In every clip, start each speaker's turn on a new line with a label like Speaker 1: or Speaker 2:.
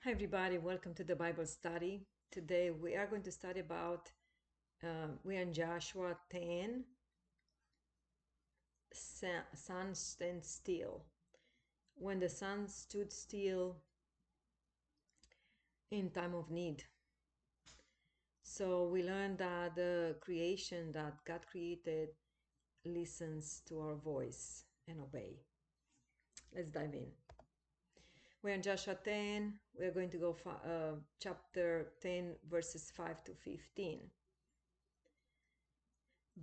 Speaker 1: Hi, everybody. Welcome to the Bible study. Today we are going to study about, we're in Joshua 10, sun stand still. When the sun stood still in time of need. So we learned that the creation that God created listens to our voice and obey. Let's dive in. We're in Joshua 10. We're going to go chapter 10, verses 5 to 15.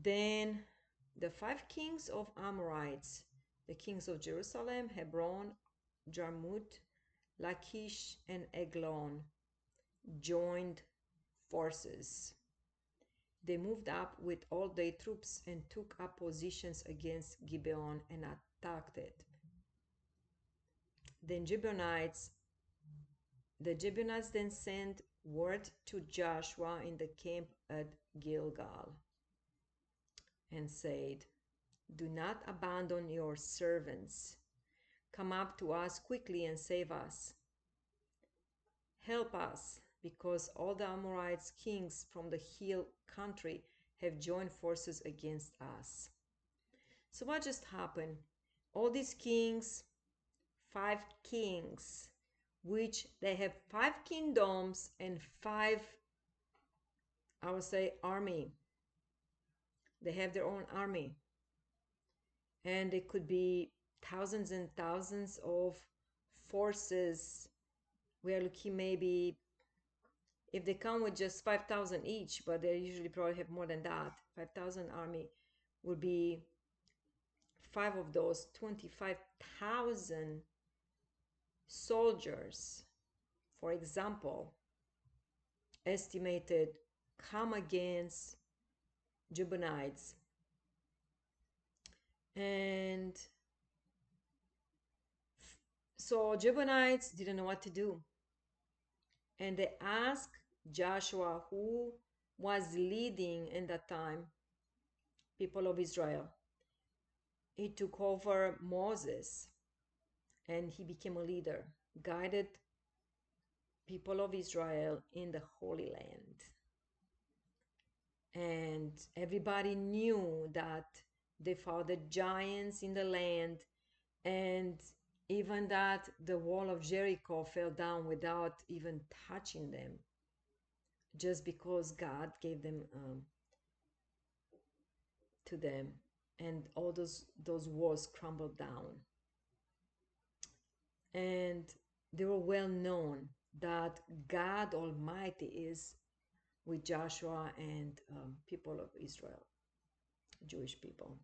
Speaker 1: Then the five kings of Amorites, the kings of Jerusalem, Hebron, Jarmuth, Lachish, and Eglon, joined forces. They moved up with all their troops and took up positions against Gibeon and attacked it. Then the Gibeonites then sent word to Joshua in the camp at Gilgal and said, "Do not abandon your servants. Come up to us quickly and save us. Help us, because all the Amorites kings from the hill country have joined forces against us." So, what just happened? All these kings, five kings, which they have five kingdoms and five, I would say, army. They have their own army. And it could be thousands and thousands of forces. We are looking maybe if they come with just 5,000 each, but they usually probably have more than that. 5,000 army would be five of those 25,000 soldiers, for example, estimated come against Gibeonites. And so Gibeonites didn't know what to do. And they asked Joshua, who was leading in that time people of Israel. He took over Moses and he became a leader, guided people of Israel in the Holy Land. And everybody knew that they fought the giants in the land, and even that the wall of Jericho fell down without even touching them, just because God gave them to them, and all those walls crumbled down. And they were well known that God Almighty is with Joshua and people of Israel, Jewish people.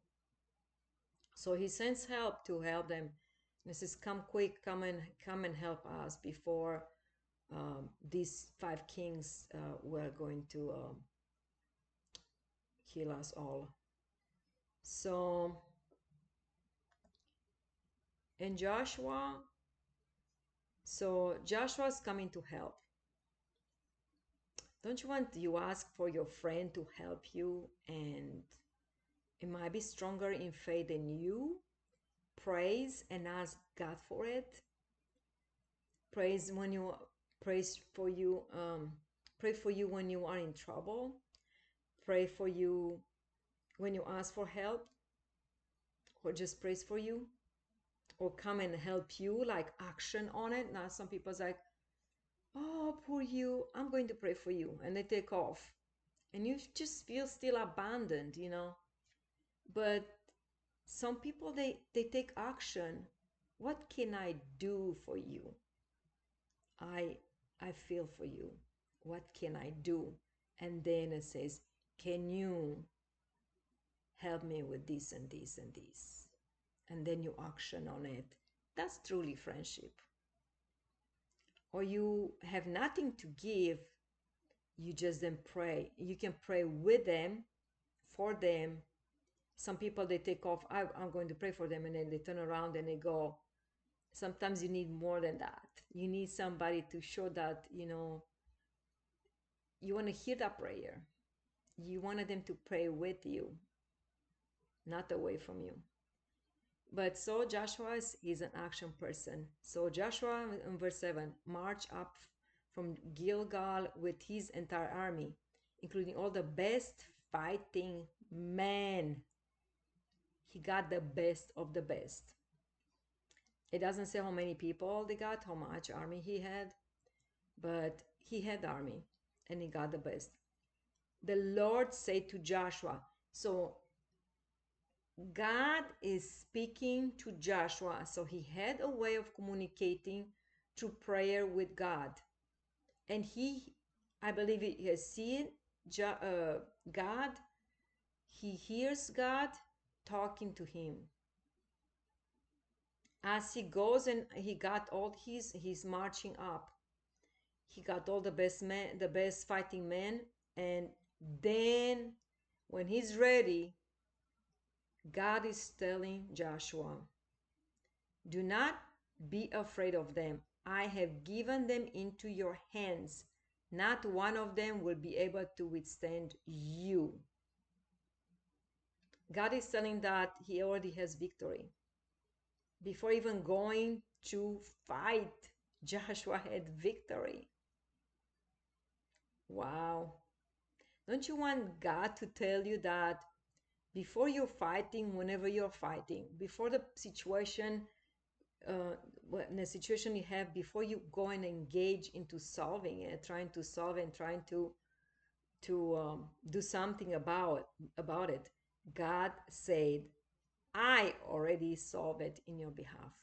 Speaker 1: So he sends help to help them. He says, "Come quick, come and help us before these five kings were going to kill us all." So, and Joshua's coming to help. Don't you want you ask for your friend to help you, and it might be stronger in faith than you? Praise and ask God for it. Praise when you praise for you. Pray for you when you are in trouble. Pray for you when you ask for help, or just praise for you, or come and help you, like action on it. Now some people's like, "Oh, poor you, I'm going to pray for you," and they take off, and you just feel still abandoned. But some people, they take action. What can I do for you? I feel for you. What can I do? And then it says, "Can you help me with this and this and this?" And then you action on it. That's truly friendship. Or you have nothing to give, you just then pray. You can pray with them, for them. Some people, they take off, I'm going to pray for them, and then they turn around and they go. Sometimes you need more than that. You need somebody to show that, you want to hear that prayer. You wanted them to pray with you, not away from you. But so Joshua is an action person. So Joshua in verse 7 marched up from Gilgal with his entire army, including all the best fighting men. He got the best of the best. It doesn't say how many people they got, how much army he had, but he had army and he got the best. The Lord said to Joshua, so God is speaking to Joshua. So he had a way of communicating through prayer with God. And I believe he has seen God. He hears God talking to him. As he goes and he got all he's marching up. He got all the best men, the best fighting men. And then when he's ready, God is telling Joshua, do not be afraid of them. I have given them into your hands. Not one of them will be able to withstand you. God is telling that he already has victory. Before even going to fight, Joshua had victory. Wow. Don't you want God to tell you that before you're fighting, whenever you're fighting, before the situation, in the situation you have, before you go and engage into solving it, trying to solve and trying to do something about it, God said, I already solved it in your behalf.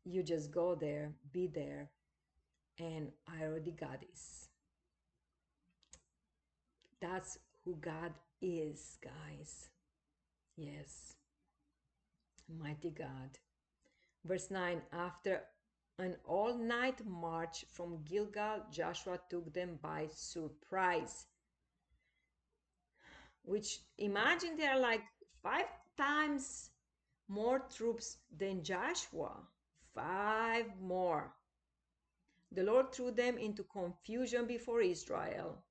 Speaker 1: You just go there, be there, and I already got this. That's who God is, guys. Yes. Mighty God. Verse 9, after an all-night march from Gilgal, Joshua took them by surprise. Which, imagine there are like 5 times more troops than Joshua. 5 more. The Lord threw them into confusion before Israel.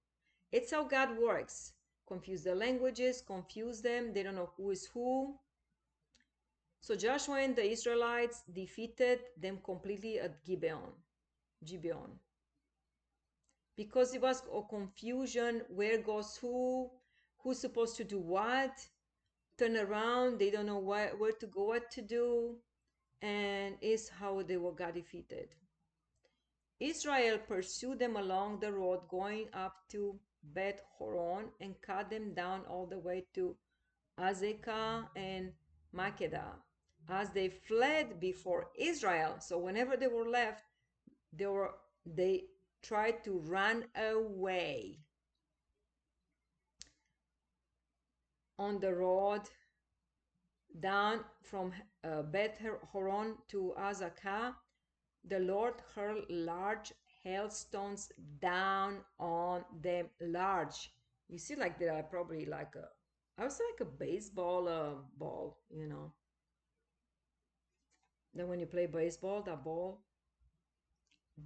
Speaker 1: It's how God works. Confuse the languages, confuse them. They don't know who is who. So Joshua and the Israelites defeated them completely at Gibeon. Because it was a confusion, where goes who's supposed to do what, turn around, they don't know where to go, what to do, and is how they got defeated. Israel pursued them along the road going up to Beth Horon and cut them down all the way to Azekah and Makkedah as they fled before Israel. So whenever they were left, they tried to run away. On the road down from Beth Horon to Azekah, the Lord hurled large hailstones down on them. Large. You see, like they are probably like I was like a baseball ball, you know. Then when you play baseball, that ball,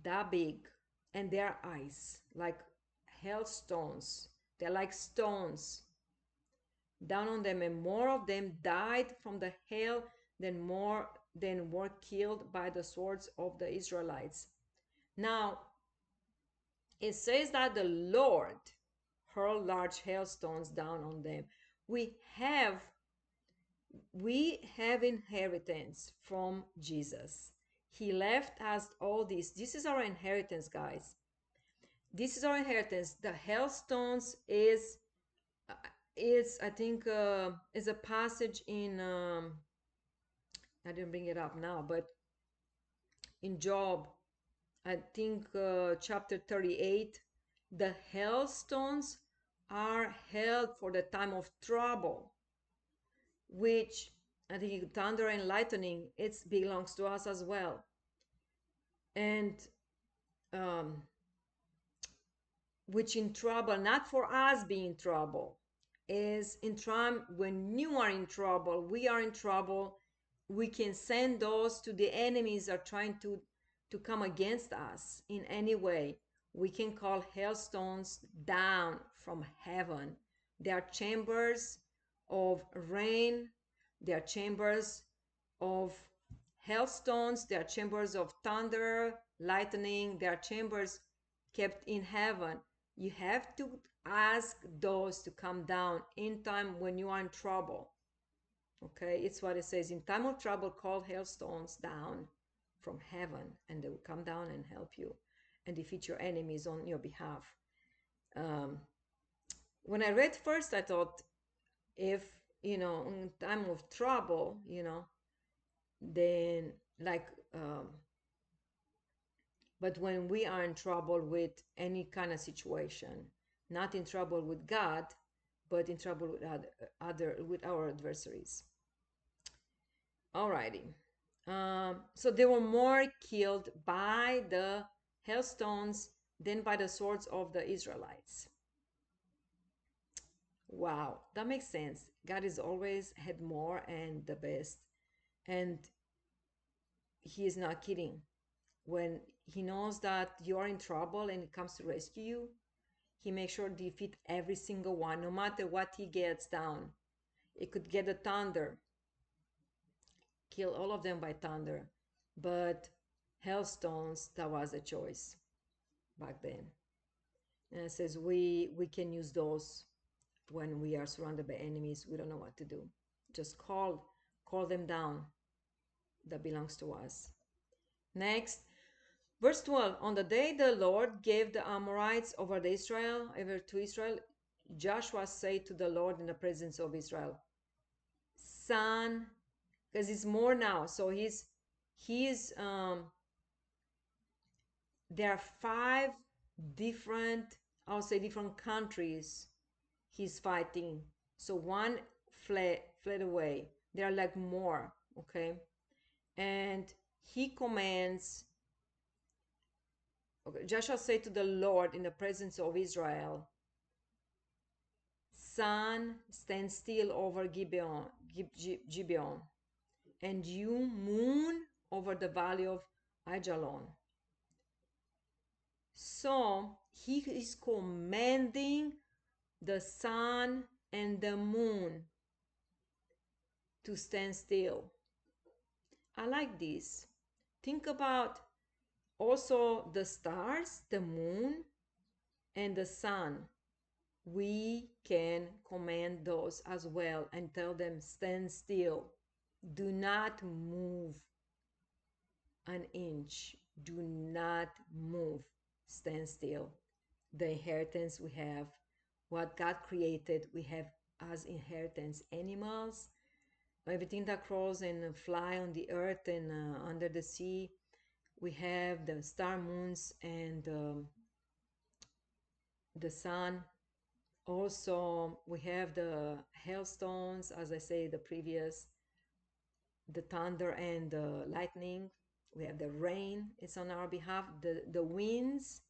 Speaker 1: that big, and they are ice, like hailstones. They're like stones down on them, and more of them died from the hail than were killed by the swords of the Israelites. Now, it says that the Lord hurled large hailstones down on them. We have inheritance from Jesus. He left us all this. This is our inheritance, guys. This is our inheritance. The hailstones is I think is a passage in I didn't bring it up now, but in Job, I think chapter 38, the hailstones are held for the time of trouble, which I think thunder and lightning, it belongs to us as well. And which in trouble, not for us being in trouble, is in trouble. When you are in trouble, we are in trouble, we can send those to the enemies that are trying to come against us in any way. We can call hailstones down from heaven. They are chambers of rain. They are chambers of hailstones, there are chambers of thunder, lightning, there are chambers kept in heaven. You have to ask those to come down in time when you are in trouble. Okay, it's what it says, in time of trouble, call hailstones down from heaven, and they will come down and help you and defeat your enemies on your behalf. Um, when I read first, I thought, if in time of trouble, then like, but when we are in trouble with any kind of situation, not in trouble with God, but in trouble with with our adversaries. Alrighty. So they were more killed by the hailstones than by the swords of the Israelites. Wow, that makes sense. God has always had more and the best. And he is not kidding. When he knows that you're in trouble and he comes to rescue you, he makes sure to defeat every single one, no matter what he gets down. It could get a thunder, kill all of them by thunder. But hailstones, that was a choice back then. And it says we can use those when we are surrounded by enemies. We don't know what to do. Just call them down. That belongs to us. Next, verse 12. On the day the Lord gave the Amorites over to Israel, Joshua said to the Lord in the presence of Israel, Son, because it's more now. So he's there are five different, I'll say, different countries he's fighting. So one fled away. There are like more, okay? And he commands, okay, Joshua said to the Lord in the presence of Israel, Sun, stand still over Gibeon, and you, moon, over the valley of Ajalon. So he is commanding the sun and the moon to stand still. I like this. Think about also the stars, the moon, and the sun. We can command those as well and tell them, stand still. Do not move an inch. Do not move. Stand still. The inheritance we have, what God created, we have as inheritance: animals, everything that crawls and fly on the earth and under the sea. We have the star, moons, and the sun. Also, we have the hailstones, as I say, the previous, the thunder and the lightning. We have the rain, it's on our behalf. The winds,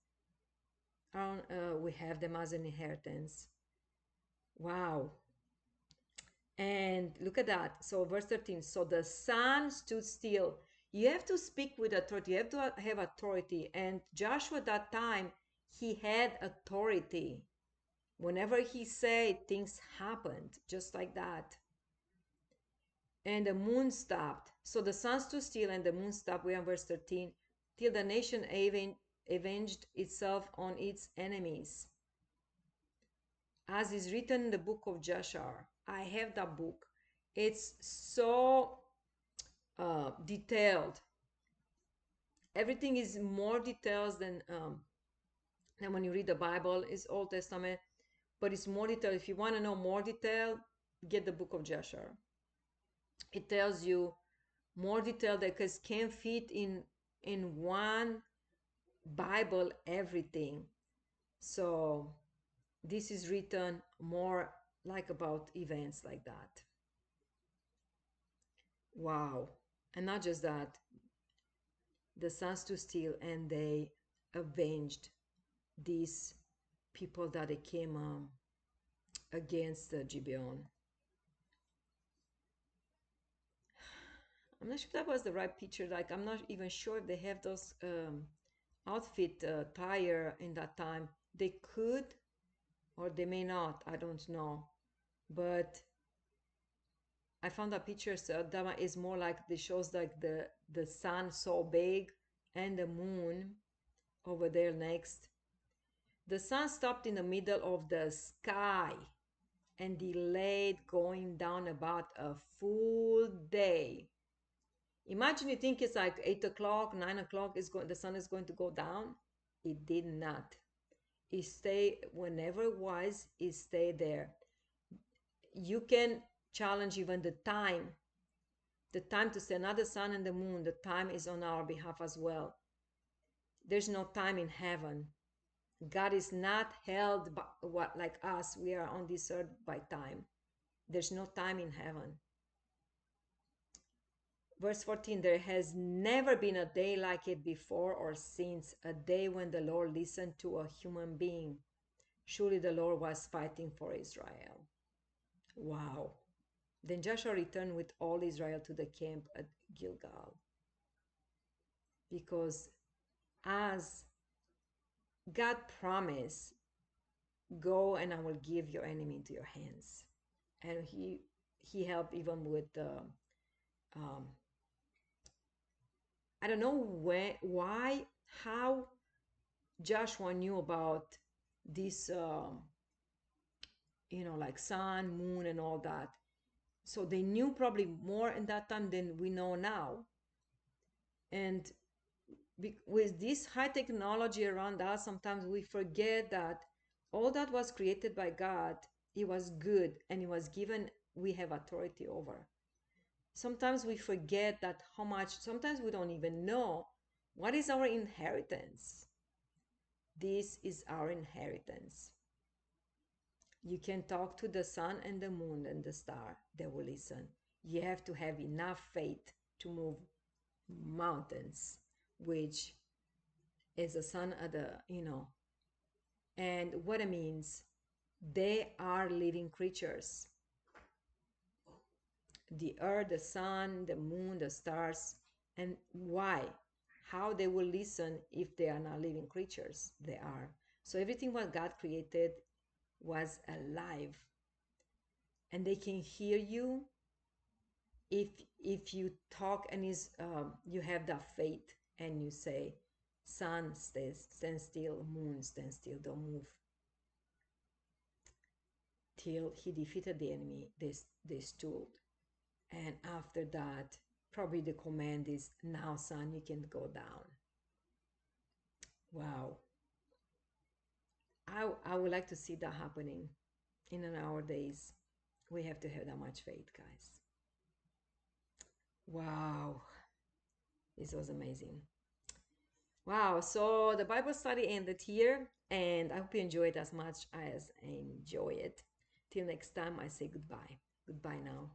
Speaker 1: we have them as an inheritance. Wow. And look at that. So, verse 13. So the sun stood still. You have to speak with authority. You have to have authority. And Joshua, at that time, he had authority. Whenever he said, things happened just like that. And the moon stopped. So the sun stood still and the moon stopped. We are in verse 13. Till the nation avenged itself on its enemies. As is written in the book of Joshua. I have that book. It's so detailed. Everything is more details than when you read the Bible. It's Old Testament, but it's more detailed. If you want to know more detail, get the book of Joshua. It tells you more detail because can't fit in one Bible everything. So this is written more like about events like that. Wow. And not just that, the sun stood still and they avenged these people that they came against Gibeon. I'm not sure if that was the right picture. Like, I'm not even sure if they have those outfit attire in that time. They could, or they may not. I don't know. But I found a picture, so that one is more like it shows like the sun so big and the moon over there next. The sun stopped in the middle of the sky and delayed going down about a full day. Imagine you think it's like 8 o'clock, 9 o'clock is going the sun is going to go down. It did not. It stayed whenever it was, it stayed there. You can challenge even the time to say another sun and the moon, the time is on our behalf as well. There's no time in heaven. God is not held by what like us. We are on this earth by time. There's no time in heaven. Verse 14, there has never been a day like it before or since, a day when the Lord listened to a human being. Surely the Lord was fighting for Israel. Wow. Then Joshua returned with all Israel to the camp at Gilgal. Because as God promised, go and I will give your enemy into your hands. And he helped even with um, I don't know why, how Joshua knew about this, like sun, moon, and all that. So they knew probably more in that time than we know now. And with this high technology around us, sometimes we forget that all that was created by God, it was good and it was given, we have authority over. Sometimes we forget that how much, sometimes we don't even know what is our inheritance. This is our inheritance. You can talk to the sun and the moon and the star, they will listen. You have to have enough faith to move mountains, which is the sun of the. And what it means, they are living creatures. The earth, the sun, the moon, the stars. And why? How they will listen if they are not living creatures? They are. So everything what God created was alive. And they can hear you if you talk and you have that faith and you say, sun, stand still, moon, stand still, don't move. Till he defeated the enemy, they stood. And after that, probably the command is, now, son, you can go down. Wow. I would like to see that happening in our days. We have to have that much faith, guys. Wow. This was amazing. Wow. So the Bible study ended here, and I hope you enjoy it as much as I enjoy it. Till next time, I say goodbye. Goodbye now.